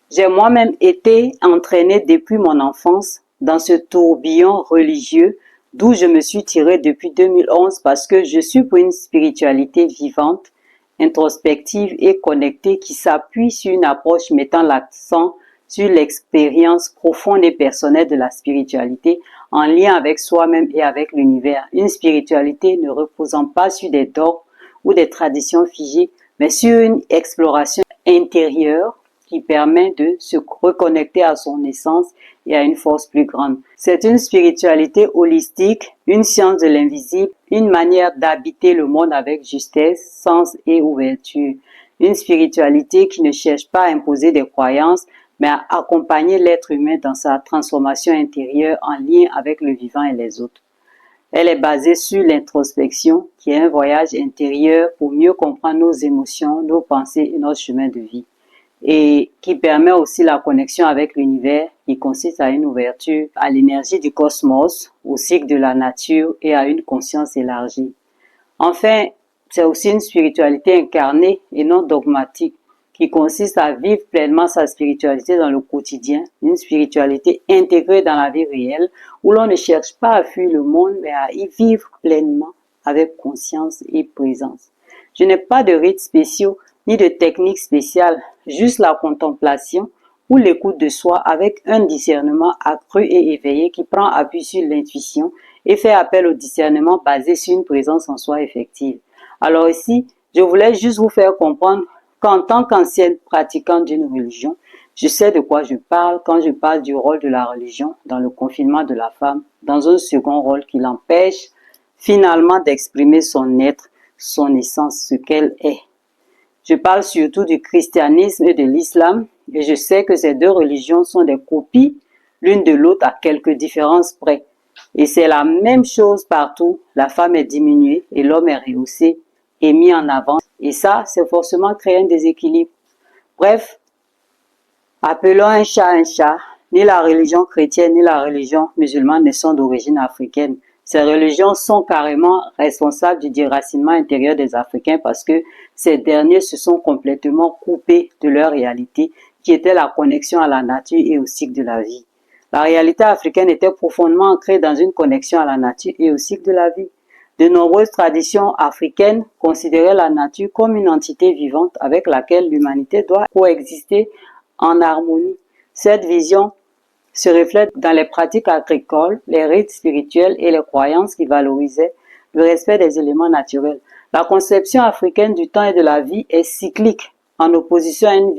J'ai moi-même été entraînée depuis mon enfance dans ce tourbillon religieux d'où je me suis tirée depuis 2011 parce que je suis pour une spiritualité vivante, introspective et connectée qui s'appuie sur une approche mettant l'accent sur l'expérience profonde et personnelle de la spiritualité en lien avec soi-même et avec l'univers. Une spiritualité ne reposant pas sur des dogmes ou des traditions figées, mais sur une exploration intérieure qui permet de se reconnecter à son essence et à une force plus grande. C'est une spiritualité holistique, une science de l'invisible, une manière d'habiter le monde avec justesse, sens et ouverture. Une spiritualité qui ne cherche pas à imposer des croyances, mais à accompagner l'être humain dans sa transformation intérieure en lien avec le vivant et les autres. Elle est basée sur l'introspection, qui est un voyage intérieur pour mieux comprendre nos émotions, nos pensées et notre chemin de vie, et qui permet aussi la connexion avec l'univers, qui consiste à une ouverture à l'énergie du cosmos, au cycle de la nature et à une conscience élargie. Enfin, c'est aussi une spiritualité incarnée et non dogmatique, qui consiste à vivre pleinement sa spiritualité dans le quotidien, une spiritualité intégrée dans la vie réelle, où l'on ne cherche pas à fuir le monde, mais à y vivre pleinement, avec conscience et présence. Je n'ai pas de rites spéciaux, ni de techniques spéciales, juste la contemplation ou l'écoute de soi avec un discernement accru et éveillé qui prend appui sur l'intuition et fait appel au discernement basé sur une présence en soi effective. Alors ici, je voulais juste vous faire comprendre qu'en tant qu'ancienne pratiquante d'une religion, je sais de quoi je parle quand je parle du rôle de la religion dans le confinement de la femme, dans un second rôle qui l'empêche finalement d'exprimer son être, son essence, ce qu'elle est. Je parle surtout du christianisme et de l'islam, et je sais que ces deux religions sont des copies l'une de l'autre à quelques différences près. Et c'est la même chose partout, la femme est diminuée et l'homme est rehaussé et mis en avant. Et ça, c'est forcément créer un déséquilibre. Bref, appelons un chat, ni la religion chrétienne ni la religion musulmane ne sont d'origine africaine. Ces religions sont carrément responsables du déracinement intérieur des Africains parce que ces derniers se sont complètement coupés de leur réalité qui était la connexion à la nature et au cycle de la vie. La réalité africaine était profondément ancrée dans une connexion à la nature et au cycle de la vie. De nombreuses traditions africaines considéraient la nature comme une entité vivante avec laquelle l'humanité doit coexister en harmonie. Cette vision se reflète dans les pratiques agricoles, les rites spirituels et les croyances qui valorisaient le respect des éléments naturels. La conception africaine du temps et de la vie est cyclique, en opposition à une